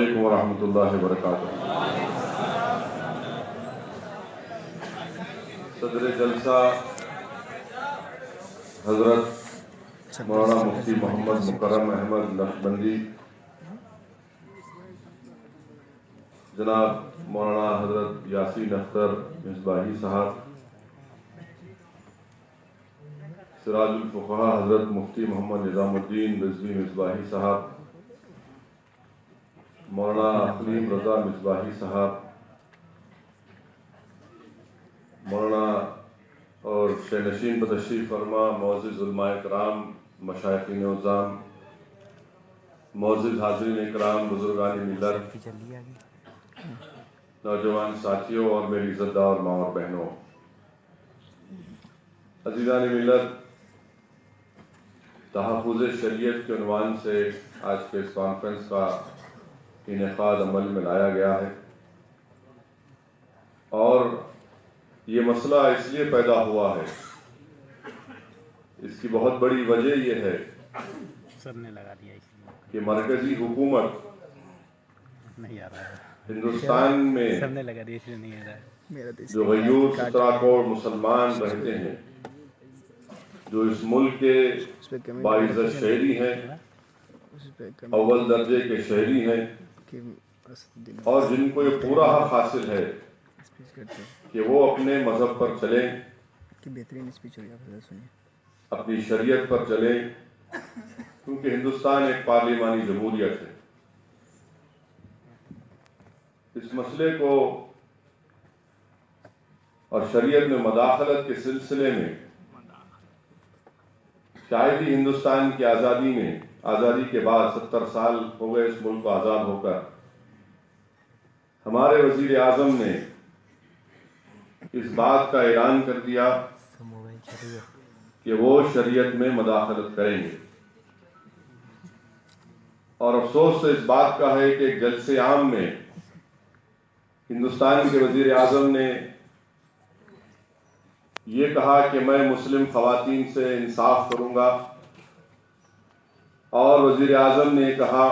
علیکم ورحمۃ اللہ وبرکاتہ۔ صدر جلسہ حضرت مولانا مفتی محمد مکرم احمد نقشبندی، جناب مولانا حضرت یاسین اختر مصباحی صاحب، سراج الفقہا حضرت مفتی محمد نظام الدین رضوی مصباحی صاحب، مولانا اقلیم رضا مصباحی صاحب، مولانا اور شہنشین بتشریف فرما معزز علماء کرام، مشائخین عظام، معزز حاضرین اکرام، بزرگان ملت، نوجوان ساتھیوں اور میری عزتدار ماں اور بہنوں، عزیزان ملت، تحفظ شریعت کے عنوان سے آج کے اس کانفرنس کا انعقاد عمل میں لایا گیا ہے، اور یہ مسئلہ اس لیے پیدا ہوا ہے، اس کی بہت بڑی وجہ یہ ہے کہ مرکزی حکومت ہندوستان میں جو غیور 17 کروڑ مسلمان رہتے ہیں، جو اس ملک کے باعزت شہری ہیں، اول درجے کے شہری ہیں، اور جن کو یہ پورا حق حاصل ہے کہ وہ اپنے مذہب پر چلیں، اپنی شریعت پر چلیں، کیونکہ ہندوستان ایک پارلیمانی جمہوریت ہے۔ اس مسئلے کو اور شریعت میں مداخلت کے سلسلے میں شاید ہی ہندوستان کی آزادی کے بعد 70 سال ہو گئے اس ملک کو آزاد ہو کر، ہمارے وزیر اعظم نے اس بات کا اعلان کر دیا کہ وہ شریعت میں مداخلت کریں گے، اور افسوس تو اس بات کا ہے کہ جلسے عام میں ہندوستان کے وزیر اعظم نے یہ کہا کہ میں مسلم خواتین سے انصاف کروں گا، اور وزیر اعظم نے کہا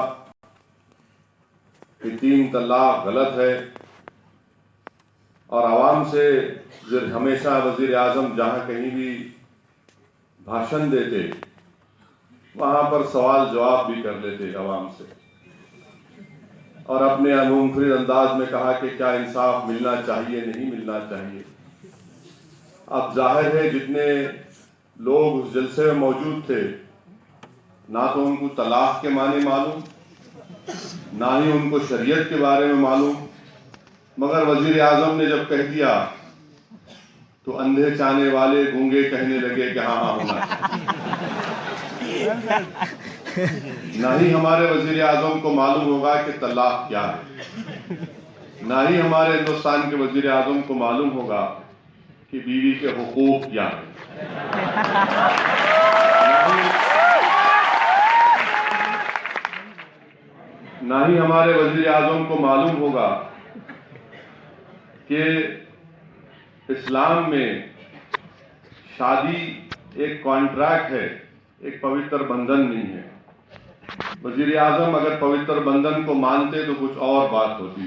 کہ 3 طلاق غلط ہے، اور عوام سے ہمیشہ وزیر اعظم جہاں کہیں بھی بھاشن دیتے وہاں پر سوال جواب بھی کر لیتے عوام سے، اور اپنے منفرد انداز میں کہا کہ کیا انصاف ملنا چاہیے، نہیں ملنا چاہیے۔ اب ظاہر ہے جتنے لوگ اس جلسے میں موجود تھے، نہ تو ان کو طلاق کے معنی معلوم، نہ ہی ان کو شریعت کے بارے میں معلوم، مگر وزیر اعظم نے جب کہہ دیا تو اندھے چانے والے گونگے کہنے لگے کہ ہاں ہونا۔ نہ ہی ہمارے وزیر اعظم کو معلوم ہوگا کہ طلاق کیا ہے، نہ ہی ہمارے ہندوستان کے وزیر اعظم کو معلوم ہوگا کہ بیوی کے حقوق کیا ہیں، نہ ہی ہمارے وزیر اعظم کو معلوم ہوگا کہ اسلام میں شادی ایک کانٹریکٹ ہے، ایک پوتر بندھن نہیں ہے۔ وزیر اعظم اگر پوتر بندھن کو مانتے تو کچھ اور بات ہوتی۔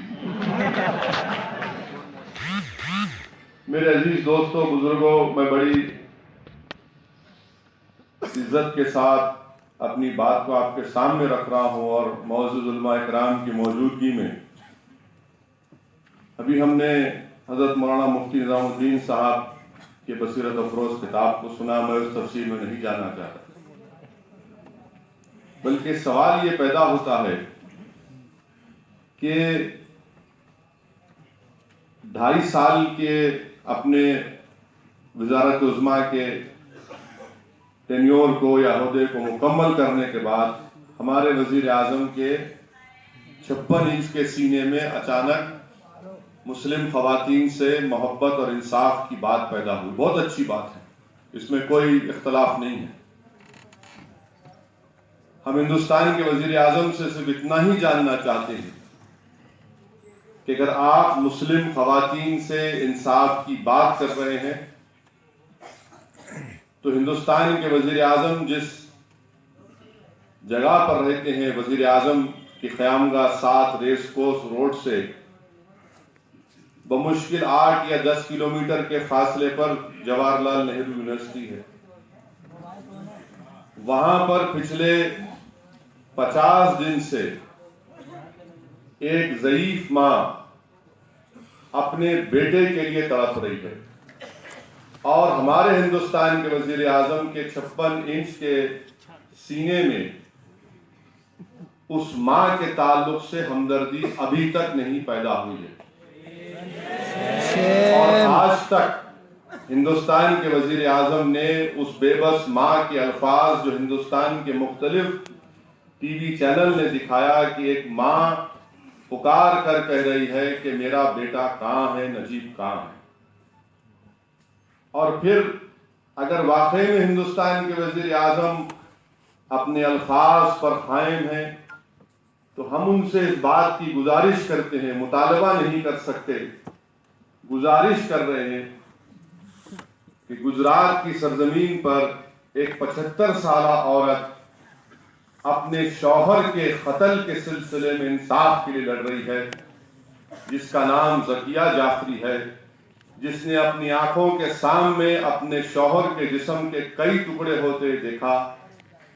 میرے عزیز دوستوں، بزرگوں، میں بڑی عزت کے ساتھ اپنی بات کو آپ کے سامنے رکھ رہا ہوں، اور معزز علماء کرام کی موجودگی میں ابھی ہم نے حضرت مولانا مفتی نظام الدین صاحب کے بصیرت افروز کتاب کو سنا۔ میں اس تفصیل میں نہیں جانا چاہتا، بلکہ سوال یہ پیدا ہوتا ہے کہ 2.5 سال کے اپنے وزارت عظمیٰ کے ٹینیور کو یا عہدے کو مکمل کرنے کے بعد ہمارے وزیر اعظم کے 56 انچ کے سینے میں اچانک مسلم خواتین سے محبت اور انصاف کی بات پیدا ہوئی۔ بہت اچھی بات ہے، اس میں کوئی اختلاف نہیں ہے۔ ہم ہندوستان کے وزیر اعظم سے صرف اتنا ہی جاننا چاہتے ہیں کہ اگر آپ مسلم خواتین سے انصاف کی بات کر رہے ہیں تو ہندوستان کے وزیر اعظم جس جگہ پر رہتے ہیں، وزیر اعظم کہ خیامگاہ 7 ریس کورس روڈ سے بمشکل 8 یا 10 کلومیٹر کے فاصلے پر جواہر لال نہرو یونیورسٹی ہے. وہاں پر پچھلے 50 دن سے ایک ضعیف ماں اپنے بیٹے کے لیے تڑپ رہی ہے، اور ہمارے ہندوستان کے وزیر اعظم کے 56 انچ کے سینے میں اس ماں کے تعلق سے ہمدردی ابھی تک نہیں پیدا ہوئی ہے. اور آج تک ہندوستان کے وزیر اعظم نے اس بے بس ماں کے الفاظ جو ہندوستان کے مختلف ٹی وی چینل نے دکھایا کہ ایک ماں پکار کر کہہ رہی ہے کہ میرا بیٹا کہاں ہے، نجیب کہاں ہے. اور پھر اگر واقعی میں ہندوستان کے وزیر اعظم اپنے الفاظ پر قائم ہیں تو ہم ان سے اس بات کی گزارش کرتے ہیں، مطالبہ نہیں کر سکتے، گزارش کر رہے ہیں کہ گجرات کی سرزمین پر ایک 75 سالہ عورت اپنے شوہر کے قتل کے سلسلے میں انصاف کے لیے لڑ رہی ہے، جس کا نام ذکیہ جعفری ہے، جس نے اپنی آنکھوں کے سامنے اپنے شوہر کے جسم کے کئی ٹکڑے ہوتے دیکھا.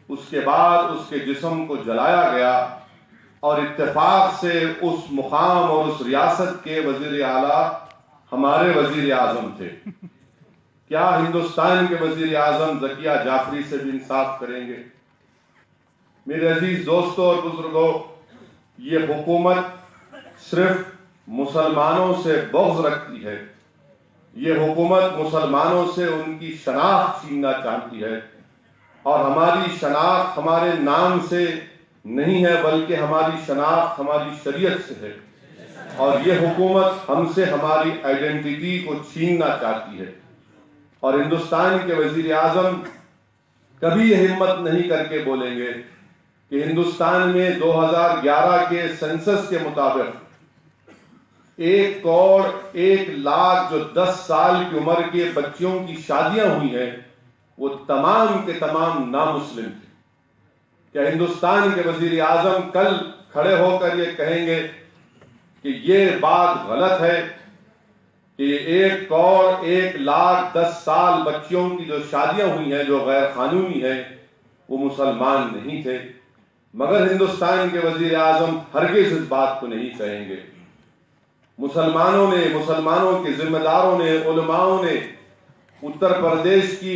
اس کے بعد اس کے جسم کو جلایا گیا، اور اتفاق سے اس مقام اور اس ریاست کے وزیر اعلیٰ ہمارے وزیر اعظم تھے. کیا ہندوستان کے وزیر اعظم ذکیہ جعفری سے بھی انصاف کریں گے؟ میرے عزیز دوستوں اور بزرگوں، یہ حکومت صرف مسلمانوں سے بغض رکھتی ہے. یہ حکومت مسلمانوں سے ان کی شناخت چھیننا چاہتی ہے، اور ہماری شناخت ہمارے نام سے نہیں ہے بلکہ ہماری شناخت ہماری شریعت سے ہے. اور یہ حکومت ہم سے ہماری آئیڈینٹی کو چھیننا چاہتی ہے. اور ہندوستان کے وزیر اعظم کبھی یہ ہمت نہیں کر کے بولیں گے کہ ہندوستان میں 2011 کے سینسس کے مطابق 1,01,00,000 جو 10 سال کی عمر کے بچیوں کی شادیاں ہوئی ہیں وہ تمام کے تمام نامسلم تھے. کیا ہندوستان کے وزیر اعظم کل کھڑے ہو کر یہ کہیں گے کہ یہ بات غلط ہے کہ 1,01,00,010 سال بچیوں کی جو شادیاں ہوئی ہیں جو غیر قانونی ہیں وہ مسلمان نہیں تھے؟ مگر ہندوستان کے وزیر اعظم ہرگز اس بات کو نہیں کہیں گے. مسلمانوں نے، مسلمانوں کے ذمہ داروں نے، علماؤں نے اتر پردیش کی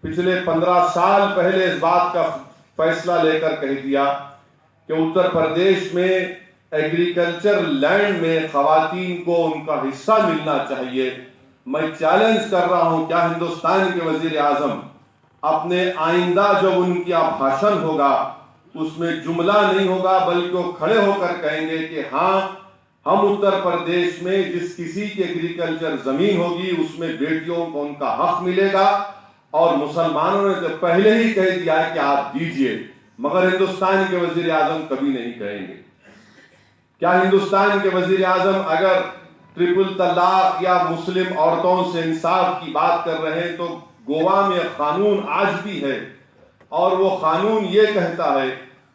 پچھلے 15 سال پہلے اس بات کا فیصلہ لے کر کہہ دیا کہ اتر پردیش میں ایگریکلچر لینڈ میں خواتین کو ان کا حصہ ملنا چاہیے. میں چیلنج کر رہا ہوں، کیا ہندوستان کے وزیر اعظم اپنے آئندہ جب ان کی بھاشن ہوگا اس میں جملہ نہیں ہوگا بلکہ وہ کھڑے ہو کر کہیں گے کہ ہاں ہم اتر پردیش میں جس کسی کی ایگریکلچر زمین ہوگی اس میں بیٹیوں کو ان کا حق ملے گا، اور مسلمانوں نے تو پہلے ہی کہہ دیا ہے کہ آپ دیجئے، مگر ہندوستان کے وزیر اعظم کبھی نہیں کہیں گے. کیا ہندوستان کے وزیر اعظم اگر ٹرپل طلاق یا مسلم عورتوں سے انصاف کی بات کر رہے ہیں تو گوا میں قانون آج بھی ہے، اور وہ قانون یہ کہتا ہے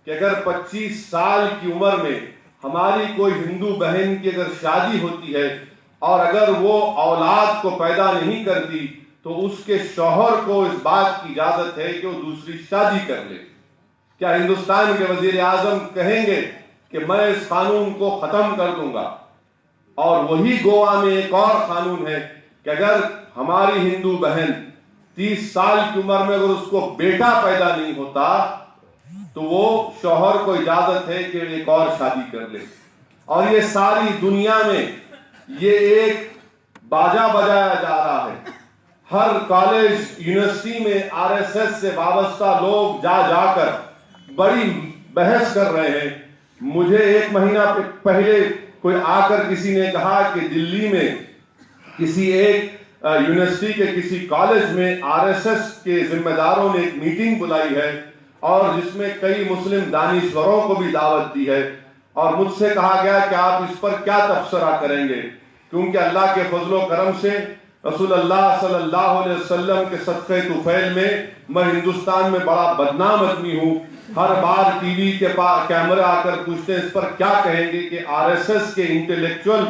کہ اگر 25 سال کی عمر میں ہماری کوئی ہندو بہن کی اگر شادی ہوتی ہے اور اگر وہ اولاد کو پیدا نہیں کرتی تو اس کے شوہر کو اس بات کی اجازت ہے کہ وہ دوسری شادی کر لے. کیا ہندوستان کے وزیر اعظم کہیں گے کہ میں اس قانون کو ختم کر دوں گا؟ اور وہی گوا میں ایک اور قانون ہے کہ اگر ہماری ہندو بہن 30 سال کی عمر میں اگر اس کو بیٹا پیدا نہیں ہوتا تو وہ شوہر کو اجازت ہے کہ ایک اور شادی کر لے. اور یہ ساری دنیا میں یہ ایک باجا بجایا جا رہا ہے. ہر کالج یونیورسٹی میں RSS سے وابستہ لوگ جا کر بڑی بحث کر رہے ہیں. مجھے 1 مہینہ پہلے کوئی آ کر کسی نے کہا کہ دلی میں کسی ایک یونیورسٹی کے کسی کالج میں RSS کے ذمہ داروں نے ایک میٹنگ بلائی ہے اور جس میں کئی مسلم دانشوروں کو بھی دعوت دی ہے، اور مجھ سے کہا گیا کہ آپ اس پر کیا تبصرہ کریں گے، کیونکہ اللہ کے فضل و کرم سے رسول اللہ صلی اللہ علیہ وسلم کے صدقہ طفیل میں ہندوستان میں بڑا بدنام آدمی ہوں. ہر بار ٹی وی کے پاس کیمرہ آ کر پوچھتے ہیں اس پر کیا کہیں گے کہ آر ایس ایس کے انٹلیکچوئل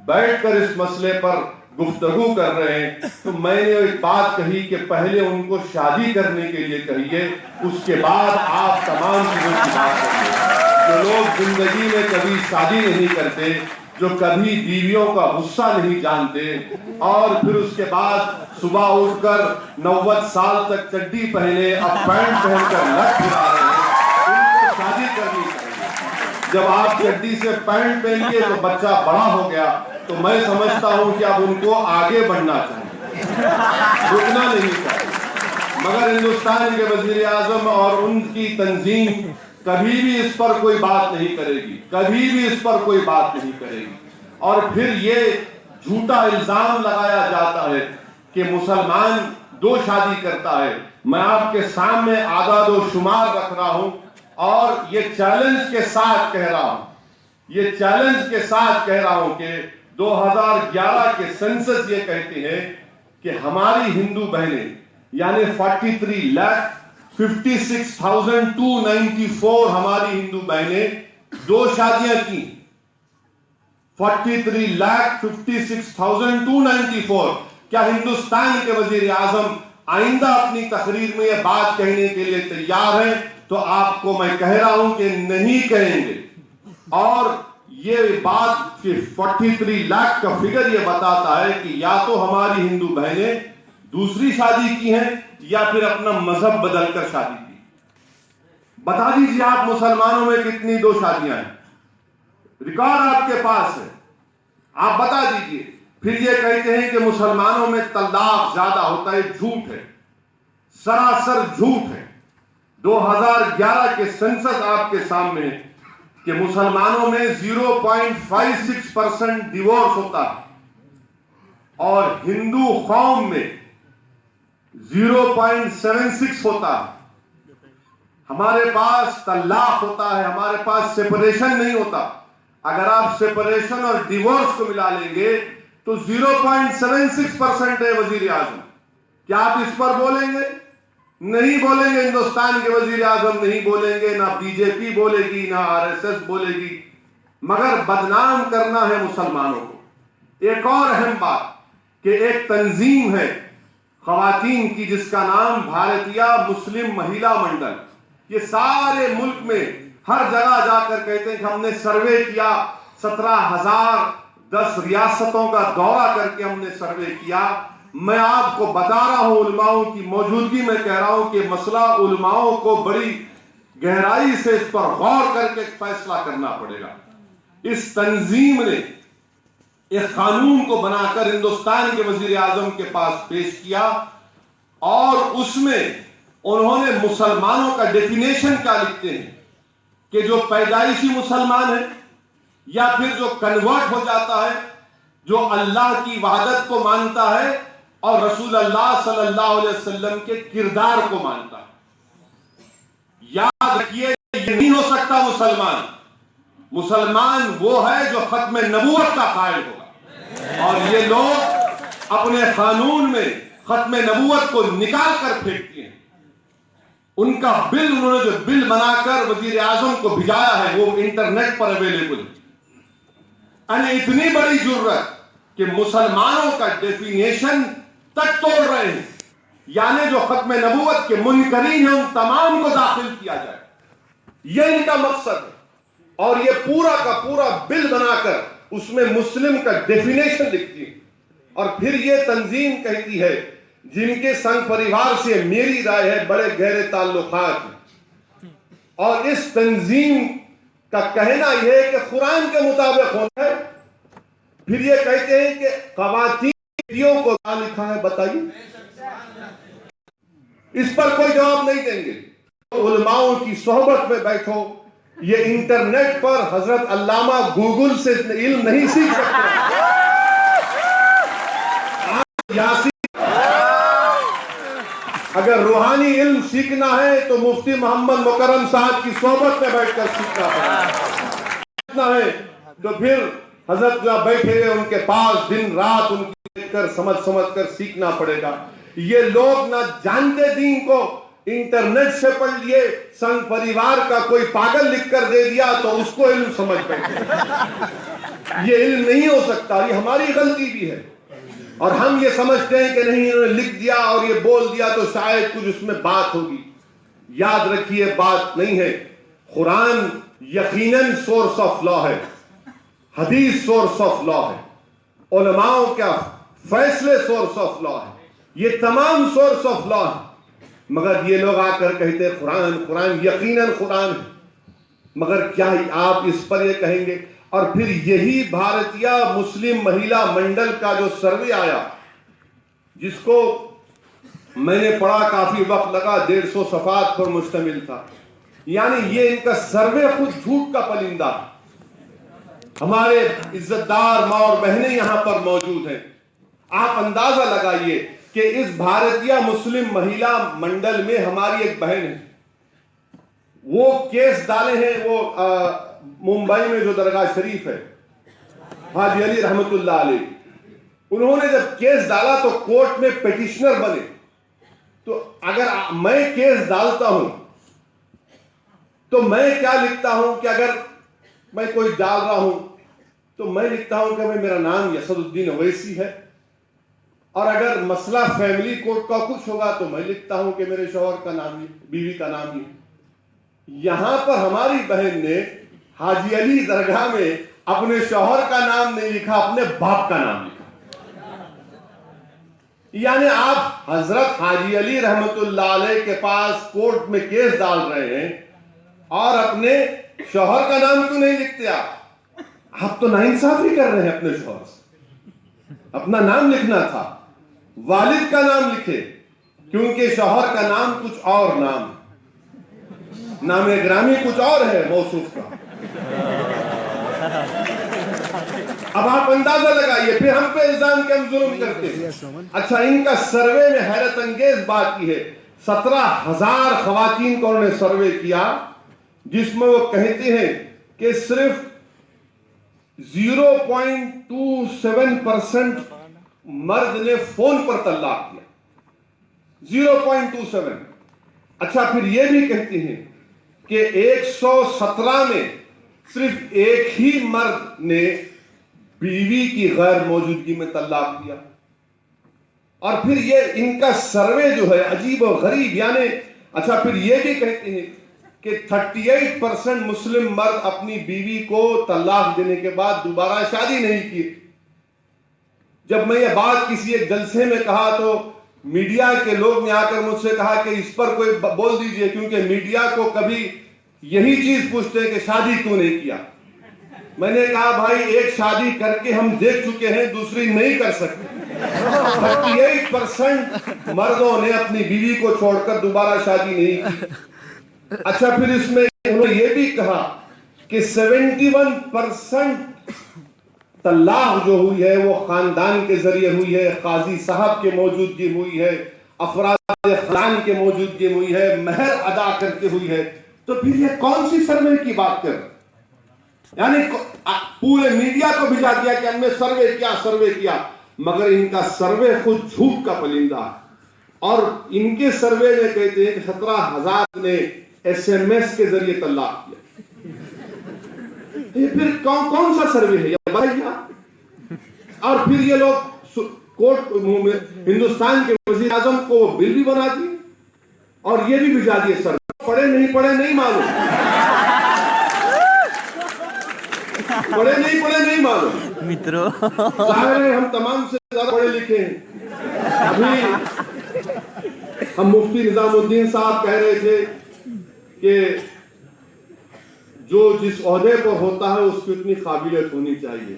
بیٹھ کر اس مسئلے پر گفتگو کر رہے ہیں. تو میں نے ایک بات کہی کہ پہلے ان کو شادی کرنے کے لیے کہیے, اس کے بعد آپ تمام چیزوں کی بات کریے. جو لوگ زندگی میں کبھی شادی نہیں کرتے, جو کبھی بیویوں کا غصہ نہیں جانتے, اور پھر اس کے بعد صبح اٹھ کر 90 سال تک چڈی پہنے اب پینٹ پہن کر لٹ پھرا رہے ہیں, ان کو شادی کرنی چاہیے. جب آپ چڈی سے پینٹ پہن لیے تو بچہ بڑا ہو گیا, تو میں سمجھتا ہوں کہ اب ان کو آگے بڑھنا چاہیے, رکنا نہیں چاہیے. مگر ہندوستان کے وزیر اعظم اور ان کی تنظیم کبھی بھی اس پر کوئی بات نہیں کرے گی, کبھی بھی اس پر کوئی بات نہیں کرے گی. اور پھر یہ جھوٹا الزام لگایا جاتا ہے کہ مسلمان 2 شادی کرتا ہے. میں آپ کے سامنے اعداد و شمار رکھ رہا ہوں اور یہ چیلنج کے ساتھ کہہ رہا ہوں, یہ چیلنج کے ساتھ کہہ رہا ہوں کہ 2011 کے سینسس یہ کہتے ہیں کہ ہماری ہندو بہنیں یعنی 43,56,294 ہماری ہندو بہنیں 2 شادیاں کی. 43,56,294. کیا ہندوستان کے وزیر اعظم آئندہ اپنی تقریر میں یہ بات کہنے کے لیے تیار ہیں؟ تو آپ کو میں کہہ رہا ہوں کہ نہیں کہیں گے. اور یہ بات کہ 43 لاکھ کا فگر یہ بتاتا ہے کہ یا تو ہماری ہندو بہنیں دوسری شادی کی ہیں یا پھر اپنا مذہب بدل کر شادی کی. بتا دیجیے آپ مسلمانوں میں کتنی 2 شادیاں ہیں؟ ریکارڈ آپ کے پاس ہے, آپ بتا دیجیے. پھر یہ کہتے ہیں کہ مسلمانوں میں طلاق زیادہ ہوتا ہے. جھوٹ ہے, سراسر جھوٹ ہے. 2011 کے سینسس آپ کے سامنے ہے کہ مسلمانوں میں 0.56% ڈیورس ہوتا ہے اور ہندو قوم میں 0.76 ہوتا ہے. ہمارے پاس طلاق ہوتا ہے, ہمارے پاس سیپریشن نہیں ہوتا. اگر آپ سیپریشن اور ڈیورس کو ملا لیں گے تو 0.76% ہے. وزیر اعظم کیا آپ اس پر بولیں گے؟ نہیں بولیں گے. ہندوستان کے وزیر اعظم نہیں بولیں گے, نہ بی جے پی بولے گی, نہ آر ایس ایس بولے گی, مگر بدنام کرنا ہے مسلمانوں کو. ایک اور اہم بات کہ ایک تنظیم ہے خواتین کی جس کا نام بھارتیہ مسلم مہیلا منڈل. یہ سارے ملک میں ہر جگہ جا کر کہتے ہیں کہ ہم نے سروے کیا, 17,010 ریاستوں کا دورہ کر کے ہم نے سروے کیا. میں آپ کو بتا رہا ہوں, علماؤں کی موجودگی میں کہہ رہا ہوں کہ مسئلہ علماؤں کو بڑی گہرائی سے اس پر غور کر کے فیصلہ کرنا پڑے گا. اس تنظیم نے ایک قانون کو بنا کر ہندوستان کے وزیر اعظم کے پاس پیش کیا اور اس میں انہوں نے مسلمانوں کا ڈیفینیشن کیا لکھتے ہیں کہ جو پیدائشی مسلمان ہے یا پھر جو کنورٹ ہو جاتا ہے, جو اللہ کی وحدت کو مانتا ہے اور رسول اللہ صلی اللہ علیہ وسلم کے کردار کو مانتا ہے. یاد رکھیے یہ نہیں ہو سکتا مسلمان. مسلمان وہ ہے جو ختم نبوت کا قائل ہوگا, اور یہ لوگ اپنے قانون میں ختم نبوت کو نکال کر پھینکتے ہیں. ان کا بل انہوں نے جو بل بنا کر وزیر اعظم کو بھیجایا ہے وہ انٹرنیٹ پر اویلیبل ہے. یعنی اتنی بڑی جرت کہ مسلمانوں کا ڈیفینیشن تک توڑ رہے ہیں, یعنی جو ختم نبوت کے منکرین ہیں ان تمام کو داخل کیا جائے, یہ ان کا مقصد ہے. اور یہ پورا کا پورا بل بنا کر اس میں مسلم کا ڈیفینیشن لکھتی ہے. اور پھر یہ تنظیم کہتی ہے, جن کے سنگ پریوار سے میری رائے ہے بڑے گہرے تعلقات ہیں, اور اس تنظیم کا کہنا یہ ہے کہ قرآن کے مطابق ہوتا ہے. پھر یہ کہتے ہیں کہ خواتین کو کیا لکھا ہے بتائیے, اس پر کوئی جواب نہیں دیں گے. علماؤں کی صحبت میں بیٹھو, یہ انٹرنیٹ پر حضرت علامہ گوگل سے علم نہیں سیکھ سکتے. اگر روحانی علم سیکھنا ہے تو مفتی محمد مکرم صاحب کی صحبت میں بیٹھ کر سیکھنا ہے. تو پھر حضرت جہاں بیٹھے ہوئے ان کے پاس دن رات ان کی دیکھ کر سمجھ کر سیکھنا پڑے گا. یہ لوگ نہ جانتے دین کو, انٹرنیٹ سے پڑھ لیے, سنگ پریوار کا کوئی پاگل لکھ کر دے دیا تو اس کو علم سمجھ بیٹھے. یہ علم نہیں ہو سکتا, یہ ہماری غلطی بھی ہے. اور ہم یہ سمجھتے ہیں کہ نہیں انہوں نے لکھ دیا اور یہ بول دیا تو شاید کچھ اس میں بات ہوگی. یاد رکھیے بات نہیں ہے. قرآن یقیناً سورس آف لا ہے, حدیث سورس آف لا ہے, علماء کا فیصلے سورس آف لا ہے, یہ تمام سورس آف لا ہے. مگر یہ لوگ آ کر کہتے قرآن یقیناً قرآن ہے. مگر کیا آپ اس پر یہ کہیں گے؟ اور پھر یہی بھارتیہ مسلم مہیلا منڈل کا جو سروے آیا, جس کو میں نے پڑھا, کافی وقت لگا, 150 صفحات پر مشتمل تھا. یعنی یہ ان کا سروے خود جھوٹ کا پلندہ. ہمارے عزت دار ماں اور بہنیں یہاں پر موجود ہیں. آپ اندازہ لگائیے کہ اس بھارتیہ مسلم مہیلا منڈل میں ہماری ایک بہن ہے, وہ کیس ڈالے ہیں, وہ ممبئی میں جو درگاہ شریف ہے, حاجی علی رحمت اللہ علیہ, انہوں نے جب کیس ڈالا تو کورٹ میں پیٹیشنر بنے. تو اگر میں کیس ڈالتا ہوں تو میں کیا لکھتا ہوں کہ اگر میں کوئی ڈال رہا ہوں تو میں لکھتا ہوں کہ میرا نام یسد الدین اویسی ہے, اور اگر مسئلہ فیملی کورٹ کا کچھ ہوگا تو میں لکھتا ہوں کہ میرے شوہر کا نام, بیوی کا نام ہی. یہاں پر ہماری بہن نے حاجی علی درگاہ میں اپنے شوہر کا نام نہیں لکھا, اپنے باپ کا نام لکھا. یعنی آپ حضرت حاجی علی رحمت اللہ علیہ کے پاس کورٹ میں کیس ڈال رہے ہیں اور اپنے شوہر کا نام کیوں نہیں لکھتے؟ آپ تو ناانصافی کر رہے ہیں اپنے شوہر سے. اپنا نام لکھنا تھا, والد کا نام لکھے, کیونکہ شوہر کا نام کچھ اور نام ہے, نام گرامی کچھ اور ہے موصوف کا. اب آپ اندازہ لگائیے, پھر ہم پہ الزام کے ہم ظلم کرتے ہیں. اچھا, ان کا سروے میں حیرت انگیز بات کی ہے, 17,000 خواتین کو انہوں نے سروے کیا, جس میں وہ کہتے ہیں کہ صرف 0.27% مرد نے فون پر طلاق کیا. 0.27. اچھا, پھر یہ بھی کہتے ہیں کہ 117 میں صرف ایک ہی مرد نے بیوی کی غیر موجودگی میں طلاق دیا. اور پھر یہ ان کا سروے جو ہے عجیب و غریب. یعنی اچھا, پھر یہ بھی کہتے ہیں کہ 38% مسلم مرد اپنی بیوی کو طلاق دینے کے بعد دوبارہ شادی نہیں کی. جب میں یہ بات کسی ایک جلسے میں کہا تو میڈیا کے لوگ نے آ کر مجھ سے کہا کہ اس پر کوئی بول دیجئے, کیونکہ میڈیا کو کبھی یہی چیز پوچھتے ہیں کہ شادی کیوں نہیں کیا. میں نے کہا بھائی, ایک شادی کر کے ہم دیکھ چکے ہیں, دوسری نہیں کر سکتے. 38% مردوں نے اپنی بیوی کو چھوڑ کر دوبارہ شادی نہیں کی. اچھا, پھر اس میں انہوں نے یہ بھی کہا کہ 71% طلاق جو ہوئی ہے وہ خاندان کے ذریعے ہوئی ہے, قاضی صاحب کے موجودگی ہوئی ہے, افراد خاندان کے موجودگی ہوئی ہے, مہر ادا کر کے ہوئی ہے. تو پھر یہ کون سی سروے کی بات کر؟ یعنی پورے میڈیا کو بھجا دیا کہ ہم نے سروے کیا, مگر ان کا سروے خود جھوٹ کا پلندہ ہے. اور ان کے سروے میں کہتے ہیں کہ 17,000 نے SMS کے ذریعے طلاق کیا. یہ پھر کون سا سروے ہے یہ بتائیے. اور پھر یہ لوگ کورٹ میں ہندوستان کے وزیر اعظم کو بل بھی بنا دیے اور یہ بھی بھجا دیے. سر پڑھے نہیں معلوم, پڑھے نہیں معلوم. ظاہر ہے ہم تمام سے زیادہ پڑھے لکھے ہیں. ابھی ہم مفتی نظام الدین صاحب کہہ رہے تھے کہ جو جس عہدے پر ہوتا ہے اس کی اتنی قابلیت ہونی چاہیے.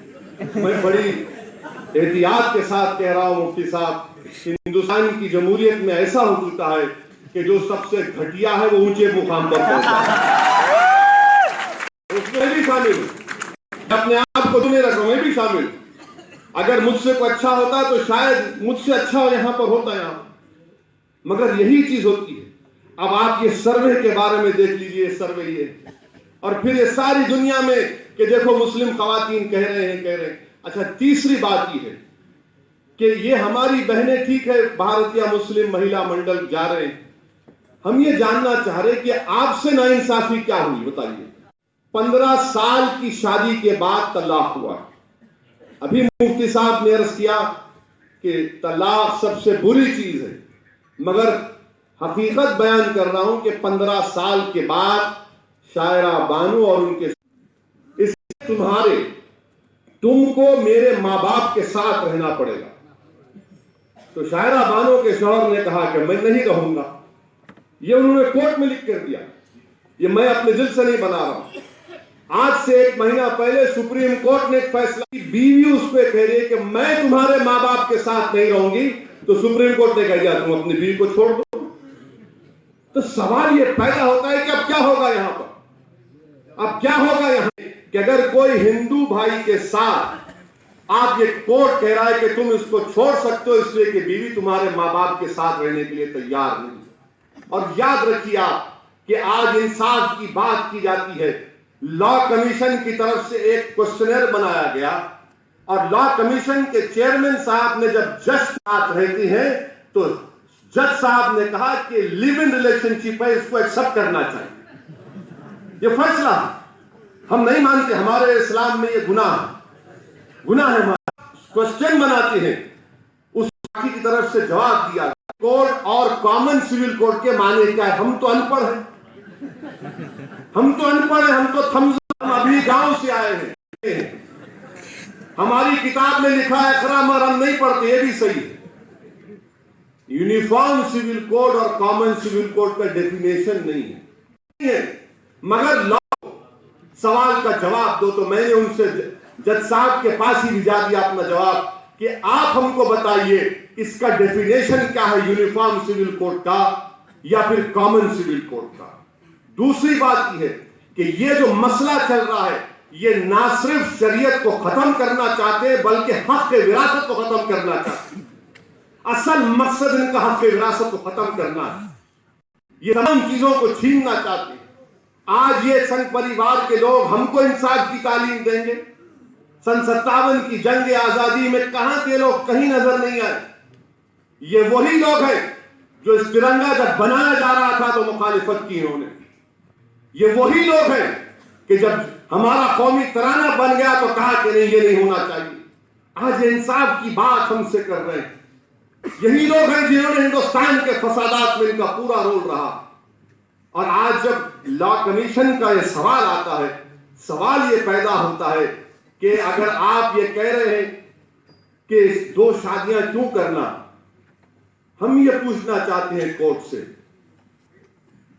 میں بڑی احتیاط کے ساتھ کہہ رہا ہوں مفتی صاحب, ہندوستان کی جمہوریت میں ایسا ہو چکا ہے کہ جو سب سے گھٹیا ہے وہ اونچے مقام پر پہنچا ہے. اس میں بھی شامل ہوں, اپنے آپ کو نہیں رکھوں, میں بھی شامل. اگر مجھ سے کوئی اچھا ہوتا تو شاید مجھ سے اچھا یہاں پر ہوتا یہاں, مگر یہی چیز ہوتی ہے. اب آپ یہ سروے کے بارے میں دیکھ لیجئے, سروے یہ, اور پھر یہ ساری دنیا میں کہ دیکھو مسلم خواتین کہہ رہے ہیں. اچھا, تیسری بات یہ ہے کہ یہ ہماری بہنیں ٹھیک ہے بھارتیہ مسلم مہیلا منڈل جا رہے ہیں، ہم یہ جاننا چاہ رہے کہ آپ سے ناانصافی کیا ہوئی بتائیے۔ 15 سال کی شادی کے بعد طلاق ہوا، ابھی مفتی صاحب نے عرض کیا کہ طلاق سب سے بری چیز ہے، مگر حقیقت بیان کر رہا ہوں کہ 15 سال کے بعد شاعرہ بانو اور ان کے اس تم کو میرے ماں باپ کے ساتھ رہنا پڑے گا۔ تو شاعرہ بانو کے شوہر نے کہا کہ میں نہیں رہوں گا، یہ انہوں نے کورٹ میں لکھ کر دیا، یہ میں اپنے دل سے نہیں بنا رہا ہوں۔ آج سے 1 مہینہ پہلے سپریم کورٹ نے ایک فیصلہ کی، بیوی اس پہ کہہ رہی ہے کہ میں تمہارے ماں باپ کے ساتھ نہیں رہوں گی، تو سپریم کورٹ نے کہہ دیا تم اپنی بیوی کو چھوڑ دو۔ تو سوال یہ پیدا ہوتا ہے کہ اب کیا ہوگا یہاں پر، اب کیا ہوگا یہاں کہ اگر کوئی ہندو بھائی کے ساتھ آپ یہ کورٹ کہہ رہا ہے کہ تم اس کو چھوڑ سکتے ہو اس لیے کہ بیوی تمہارے ماں باپ کے ساتھ رہنے کے لیے تیار نہیں۔ اور یاد رکھیے آپ کہ آج انصاف کی بات کی جاتی ہے، لا کمیشن کی طرف سے ایک کوسچنر بنایا گیا اور لا کمیشن کے چیئرمین صاحب نے جب جج ساتھ رہتے ہیں تو جج صاحب نے کہا کہ لیو ان ریلیشن شپ ہے، اس کو ایکسپٹ کرنا چاہیے، یہ فیصلہ ہے۔ ہم نہیں مانتے، ہمارے اسلام میں یہ گناہ ہے، ہمارا کوسچن بناتے ہیں، اس کی طرف سے جواب دیا کورٹ اور کامن سول کورٹ کے معنی کیا ہے۔ ہم تو ان پڑھ ہیں، ہم تو ابھی گاؤں سے آئے ہیں، ہماری کتاب میں لکھا ہے اقرا مگر ہم نہیں پڑھتے، یہ بھی صحیح ہے۔ یونیفارم سول کوڈ اور کامن سول کوڈ کا ڈیفینیشن نہیں ہے، مگر لا سوال کا جواب دو۔ تو میں نے ان سے جج صاحب کے پاس ہی بھیجا دیا اپنا جواب کہ آپ ہم کو بتائیے اس کا ڈیفینیشن کیا ہے، یونیفارم سول کوڈ کا یا پھر کامن سول کوڈ کا۔ دوسری بات یہ ہے کہ یہ جو مسئلہ چل رہا ہے یہ نہ صرف شریعت کو ختم کرنا چاہتے بلکہ حق وراثت کو ختم کرنا چاہتے ہیں۔ اصل مقصد ان کا حق وراثت کو ختم کرنا ہے، یہ تمام چیزوں کو چھیننا چاہتے ہیں۔ آج یہ سنگ پریوار کے لوگ ہم کو انصاف کی تعلیم دیں گے؟ سن 57 کی جنگ آزادی میں کہاں کے لوگ، کہیں نظر نہیں آئے۔ یہ وہی لوگ ہیں جو اس ترنگا جب بنایا جا رہا تھا تو مخالفت کی انہوں نے، یہ وہی لوگ ہیں کہ جب ہمارا قومی ترانہ بن گیا تو کہا کہ نہیں یہ نہیں ہونا چاہیے۔ آج انصاف کی بات ہم سے کر رہے ہیں، یہی لوگ ہیں جنہوں نے ہندوستان کے فسادات میں ان کا پورا رول رہا۔ اور آج جب لا کمیشن کا یہ سوال آتا ہے، سوال یہ پیدا ہوتا ہے کہ اگر آپ یہ کہہ رہے ہیں کہ 2 شادیاں کیوں کرنا، ہم یہ پوچھنا چاہتے ہیں کورٹ سے،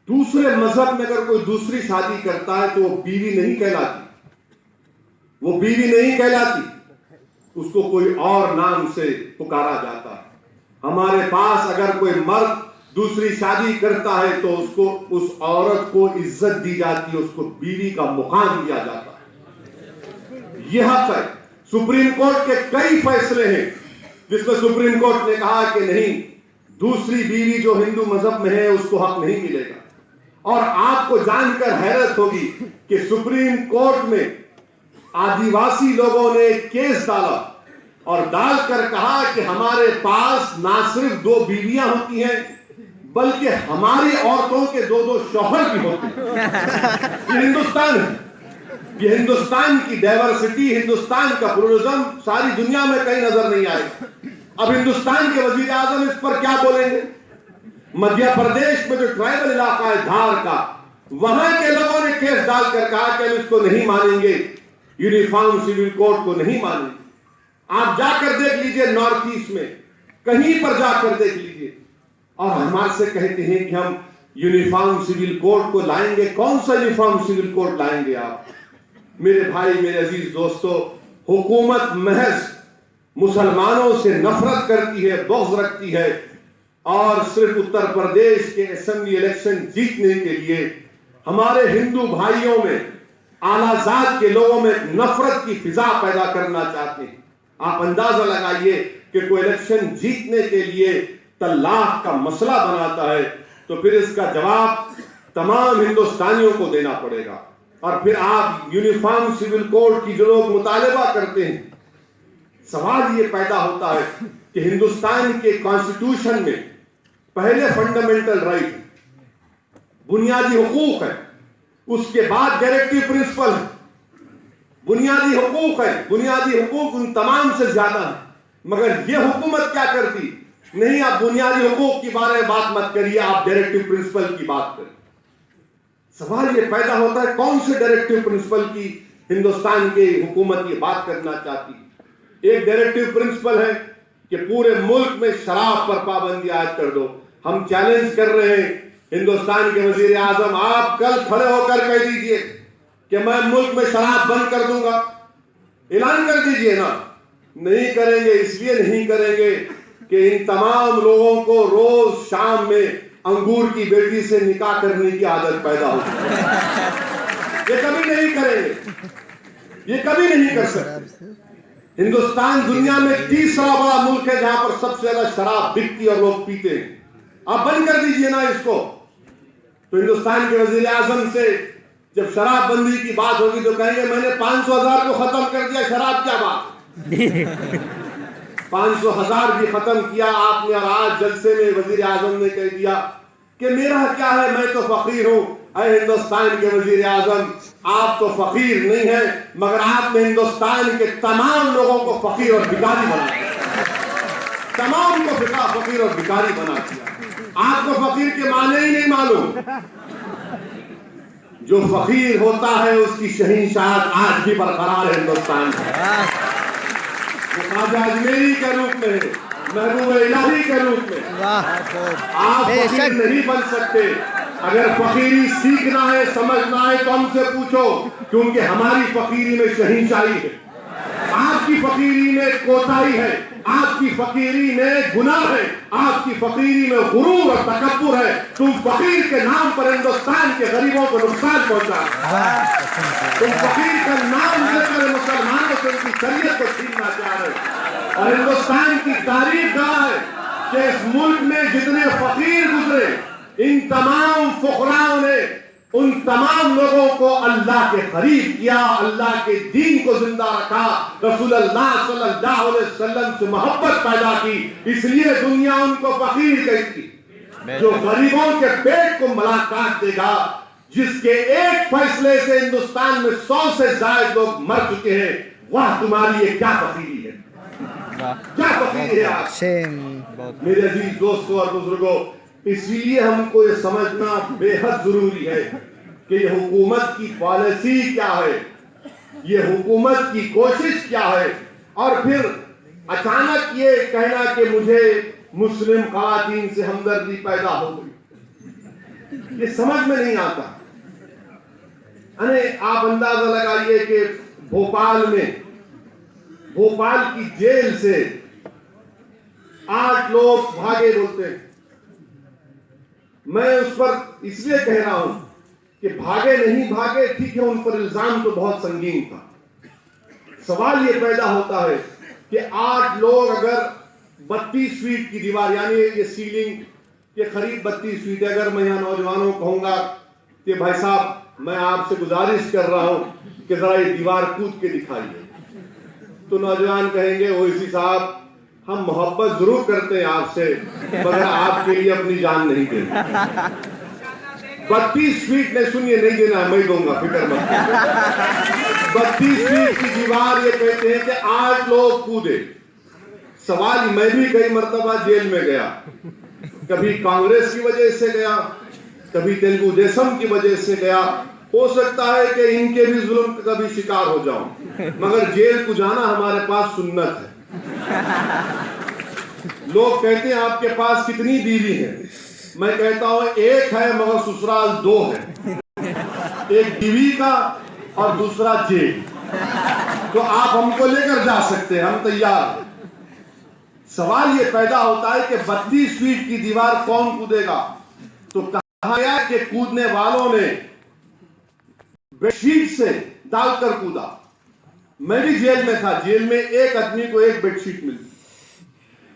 دوسرے مذہب میں اگر کوئی دوسری شادی کرتا ہے تو وہ بیوی نہیں کہلاتی، وہ بیوی نہیں کہلاتی، اس کو کوئی اور نام سے پکارا جاتا ہے۔ ہمارے پاس اگر کوئی مرد دوسری شادی کرتا ہے تو اس کو، اس عورت کو عزت دی جاتی ہے، اس کو بیوی کا مقام دیا جاتا ہے، یہ حق ہے۔ سپریم کورٹ کے کئی فیصلے ہیں جس میں سپریم کورٹ نے کہا کہ نہیں، دوسری بیوی جو ہندو مذہب میں ہے اس کو حق نہیں ملے گا۔ اور آپ کو جان کر حیرت ہوگی کہ سپریم کورٹ میں آدیواسی لوگوں نے کیس ڈالا اور ڈال کر کہا کہ ہمارے پاس نہ صرف 2 بیویاں ہوتی ہیں بلکہ ہماری عورتوں کے 2 شوہر بھی ہوتے ہیں۔ یہ ہندوستان ہے، یہ ہندوستان کی ڈائیورسٹی، ہندوستان کا پلورلزم ساری دنیا میں کہیں نظر نہیں آئے گا۔ اب ہندوستان کے وزیر اعظم اس پر کیا بولیں گے؟ مدھیہ پردیش میں جو ٹرائبل علاقہ ہے دھار کا، وہاں کے لوگوں نے کیس ڈال کر کہا کہ ہم اس کو نہیں مانیں گے، یونیفارم سول کوڈ کو نہیں مانیں گے۔ آپ جا کر دیکھ لیجئے نارتھ ایسٹ میں، کہیں پر جا کر دیکھ لیجئے، اور ہمارے سے کہتے ہیں کہ ہم یونیفارم سول کوڈ کو لائیں گے۔ کون سا یونیفارم سول کوڈ لائیں گے آپ؟ میرے بھائی، میرے عزیز دوستو، حکومت محض مسلمانوں سے نفرت کرتی ہے، بغض رکھتی ہے، اور صرف اتر پردیش کے اسمبلی الیکشن جیتنے کے لیے ہمارے ہندو بھائیوں میں، اعلیٰ ذات کے لوگوں میں نفرت کی فضا پیدا کرنا چاہتے ہیں۔ آپ اندازہ لگائیے کہ کوئی الیکشن جیتنے کے لیے طلاق کا مسئلہ بناتا ہے تو پھر اس کا جواب تمام ہندوستانیوں کو دینا پڑے گا۔ اور پھر آپ یونیفارم سول کوڈ کی جو لوگ مطالبہ کرتے ہیں، سوال یہ پیدا ہوتا ہے کہ ہندوستان کے کانسٹیٹیوشن میں پہلے فنڈامنٹل رائٹ بنیادی حقوق ہے، اس کے بعد ڈائریکٹو پرنسپل ہے، بنیادی حقوق ہے، بنیادی حقوق ان تمام سے زیادہ ہے، مگر یہ حکومت کیا کرتی؟ نہیں، آپ بنیادی حقوق کی بارے میں بات مت کریے، آپ ڈائریکٹو پرنسپل کی بات کریں۔ سوال یہ پیدا ہوتا ہے کون سے ڈائریکٹو پرنسپل کی ہندوستان کی حکومت یہ بات کرنا چاہتی؟ ایک ڈائریکٹو پرنسپل ہے کہ پورے ملک میں شراب پر پابندی عائد کر دو۔ ہم چیلنج کر رہے ہیں ہندوستان کے وزیر اعظم، آپ کل کھڑے ہو کر کہہ دیجئے کہ میں ملک میں شراب بند کر دوں گا، اعلان کر دیجئے نا۔ نہیں کریں گے، اس لیے نہیں کریں گے کہ ان تمام لوگوں کو روز شام میں انگور کی بیٹی سے نکاح کرنے کی عادت پیدا ہوتی ہے۔ یہ کبھی نہیں کریں گے، یہ کبھی نہیں کر سکتے۔ ہندوستان دنیا میں تیسرا بڑا ملک ہے جہاں پر سب سے زیادہ شراب بکتی اور لوگ پیتے ہیں۔ آپ بند کر دیجئے نا اس کو۔ تو ہندوستان کے وزیر اعظم سے جب شراب بندی کی بات ہوگی تو کہیں گے میں نے 500,000 کو ختم کر دیا، شراب کیا بات؟ 500,000 بھی ختم کیا آپ نے، اور آج جلسے میں وزیر اعظم نے کہہ دیا کہ میرا کیا ہے، میں تو فقیر ہوں۔ اے ہندوستان کے وزیر اعظم، آپ تو فقیر نہیں ہیں، مگر آپ نے ہندوستان کے تمام لوگوں کو فقیر اور بھکاری بنا دیا، تمام کو فقیر اور بھکاری بنا دیا۔ آپ کو فقیر کے معنی ہی نہیں معلوم۔ جو فقیر ہوتا ہے اس کی شہنشاہت آج بھی برقرار ہے ہندوستان میں، خواجہ اجمیری کے روپ میں، محبوب الہی کے روپ میں۔ آپ فقیر نہیں بن سکتے۔ اگر فقیری سیکھنا ہے، سمجھنا ہے تو ہم سے پوچھو، کیونکہ ہماری فقیری میں شہنشاہی ہے، آپ کی فقیری میں کوتاہی ہے، آپ کی فقیری میں گناہ ہے، آپ کی فقیری میں غرور اور تکبر ہے۔ تم فقیر کے نام پر ہندوستان کے غریبوں کو نقصان پہنچا، تم فقیر کا نام لے کر مسلمانوں سے ان کی شریعت کو چھیننا چاہ رہے، اور ہندوستان کی تاریخ گواہ ہے کہ اس ملک میں جتنے فقیر گزرے، ان تمام فقراؤں نے ان تمام لوگوں کو اللہ کے قریب کیا، اللہ کے دین کو زندہ رکھا، رسول اللہ صلی اللہ علیہ وسلم سے محبت پیدا کی، اس لیے دنیا ان کو فقیر کہتی۔ جو غریبوں کے پیٹ کو ملاقات دے گا، جس کے ایک فیصلے سے ہندوستان میں 100 سے زائد لوگ مر چکے ہیں، وہ تمہاری یہ کیا فقیری ہے، کیا فقیری ہے آپ؟ میرے عزیز دوستوں اور بزرگوں، اس لیے ہم کو یہ سمجھنا بے حد ضروری ہے کہ یہ حکومت کی پالیسی کیا ہے، یہ حکومت کی کوشش کیا ہے، اور پھر اچانک یہ کہنا کہ مجھے مسلم خواتین سے ہمدردی پیدا ہو گئی، یہ سمجھ میں نہیں آتا۔ آپ اندازہ لگائیے کہ بھوپال کی جیل سے 8 لوگ بھاگے بولتے ہیں۔ میں اس پر اس لیے کہہ رہا ہوں کہ بھاگے نہیں بھاگے، ٹھیک ہے، ان پر الزام تو بہت سنگین تھا۔ سوال یہ پیدا ہوتا ہے کہ 8 لوگ اگر 32 فیٹ کی دیوار، یعنی یہ سیلنگ کے قریب 32 فیٹ ہے، اگر میں یہاں نوجوانوں کو کہوں گا کہ بھائی صاحب میں آپ سے گزارش کر رہا ہوں کہ ذرا یہ دیوار کود کے دکھائیے، تو نوجوان کہیں گے اویسی صاحب ہم محبت ضرور کرتے ہیں آپ سے، مگر آپ کے لیے اپنی جان نہیں دیں گے۔ 32 فیٹ نہیں، سنیے، نہیں دینا ہے، میں دوں گا، فکر مت۔ 32 فیٹ کی دیوار، یہ کہتے ہیں کہ 8 لوگ کودے۔ سوال، میں بھی کئی مرتبہ جیل میں گیا، کبھی کانگریس کی وجہ سے گیا، کبھی تیلگو دیشم کی وجہ سے گیا، ہو سکتا ہے کہ ان کے بھی ظلم کا بھی شکار ہو جاؤں، مگر جیل کو جانا ہمارے پاس سنت ہے۔ لوگ کہتے ہیں آپ کے پاس کتنی بیوی ہیں؟ میں کہتا ہوں ایک ہے مگر سسرال 2 ہے، ایک بیوی کا اور دوسرا جیل، تو آپ ہم کو لے کر جا سکتے ہیں، ہم تیار ہیں۔ سوال یہ پیدا ہوتا ہے کہ 32 فیٹ کی دیوار کون کودے گا؟ تو کہا گیا کہ کودنے والوں نے بیڈ شیٹ سے ڈال کر کودا۔ میں بھی جیل میں تھا، جیل میں ایک آدمی کو ایک بیڈ شیٹ ملتی،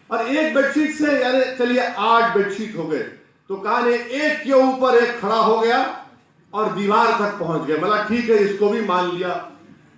اور ایک بیڈ شیٹ سے یعنی چلیے 8 بیڈ شیٹ ہو گئے، تو کہا نے ایک کے اوپر ایک کھڑا ہو گیا اور دیوار تک پہنچ گیا، مطلب ٹھیک ہے اس کو بھی مان لیا۔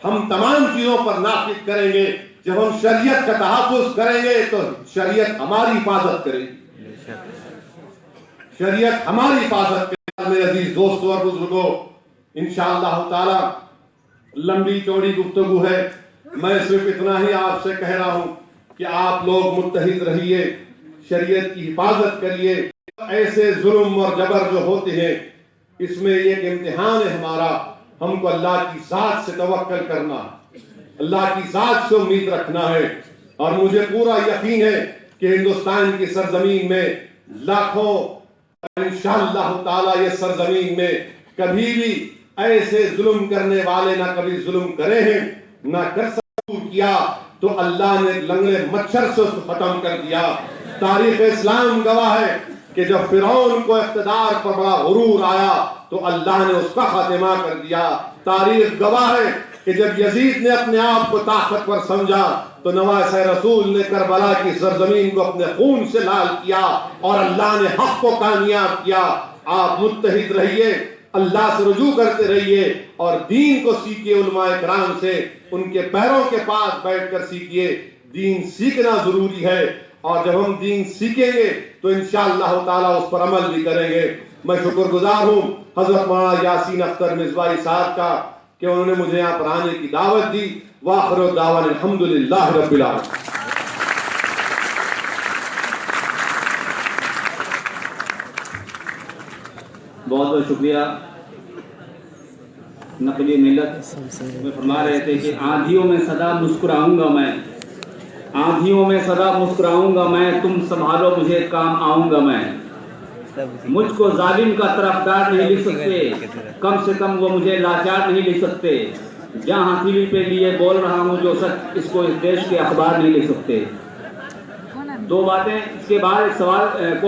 ہم تمام چیزوں پر نافذ کریں گے. جب ہم شریعت کا تحفظ کریں گے تو شریعت ہماری حفاظت کرے گی. شریعت ہماری حفاظت کرے گی. میرے عزیز دوستوں اور بزرگوں، انشاءاللہ تعالی لمبی چوڑی گفتگو ہے. میں صرف اتنا ہی آپ سے کہہ رہا ہوں کہ آپ لوگ متحد رہیے، شریعت کی حفاظت کریے. ایسے ظلم اور جبر جو ہوتے ہیں، اس میں ایک امتحان ہے ہمارا. ہم کو اللہ کی ذات سے توکل کرنا، اللہ کی ذات سے امید رکھنا ہے. اور مجھے پورا یقین ہے کہ ہندوستان کی سرزمین میں لاکھوں، انشاءاللہ تعالی یہ سرزمین میں کبھی بھی ایسے ظلم کرنے والے نہ کبھی ظلم کرے ہیں نہ کر کیا، تو اللہ نے لنگڑے مچھر سے اس کو ختم کر دیا. تاریخ اسلام گواہ ہے کہ جب فرعون کو اقتدار پر بڑا غرور آیا تو اللہ نے اس کا خاتمہ کر دیا. تاریخ گواہ ہے کہ جب یزید نے اپنے آپ کو طاقتور سمجھا تو نواز رسول نے کربلا کی سرزمین کو اپنے خون سے لال کیا اور اللہ نے حق کو کامیاب کیا. آپ متحد رہیے، اللہ سے رجوع کرتے رہیے اور دین کو سیکھیے. علماء کرام سے ان کے پیروں کے پاس بیٹھ کر سیکھیے. دین سیکھنا ضروری ہے، اور جب ہم دین سیکھیں گے تو انشاءاللہ تعالی اس پر عمل بھی کریں گے. میں شکر گزار ہوں حضرت مولانا یاسین اختر مصباحی صاحب کا کہ انہوں نے مجھے یہاں پر آنے کی دعوت دی. وآخر دعوانا الحمدللہ رب العالمین. بہت بہت شکریہ. نقلی ملت میں فرما رہے تھے کہ آندھیوں میں سدا مسکراؤں گا میں، آندھیوں میں سدا مسکراؤں گا میں، تم سنبھالو مجھے کام آؤں گا میں. مجھ کو ظالم کا طرفدار نہیں لکھ سکتے، کم سے کم وہ مجھے لاچار نہیں لکھ سکتے. جہاں ہتھیلی پہ لیے بول رہا ہوں جو سچ، اس کو اس دیش کے اخبار نہیں لکھ سکتے. دو باتیں اس کے بعد ایک سوال